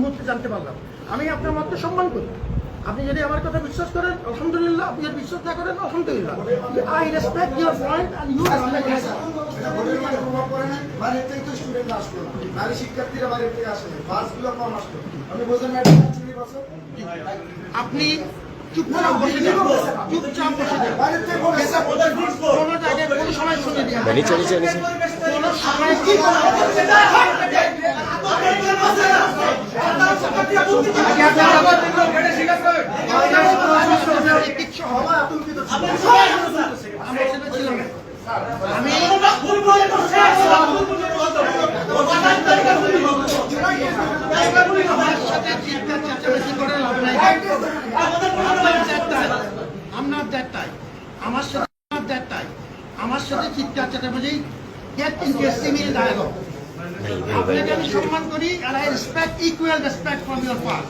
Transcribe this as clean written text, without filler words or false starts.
মুহূর্তে জানতে পারলাম। আমি আপনার মতকে সম্মান করি। আপনি যদি আমার কথা বিশ্বাস করেন আলহামদুলিল্লাহ, আপনি যদি বিশ্বাস না করেন আলহামদুলিল্লাহ। I respect your point and you প্রভাব পড়ে না, বাইরের থেকে তো স্টুডেন্ট আসলো না, নারী শিক্ষার্থীরা বাইরের থেকে আসে না, বাসগুলো কম আসলো। আমি বোঝেন না আপনি চুপচাপ বসে যান, চুপচাপ বসে যান। বাইরের থেকে কোনো জায়গায় কোনো সময় শুনে দিন নিচে নিচে নিচে কোনো সময় কি কিচ্ছু হবে আতঙ্কিত আমি আমার সাথে চিৎকার চেঁচামেচি করে লাভ নাই। আমার সাথে চিৎকার চেঁচামেচি get interesting in dialogue. আপনাকে আমি সম্মান করি and I respect equal respect from your part.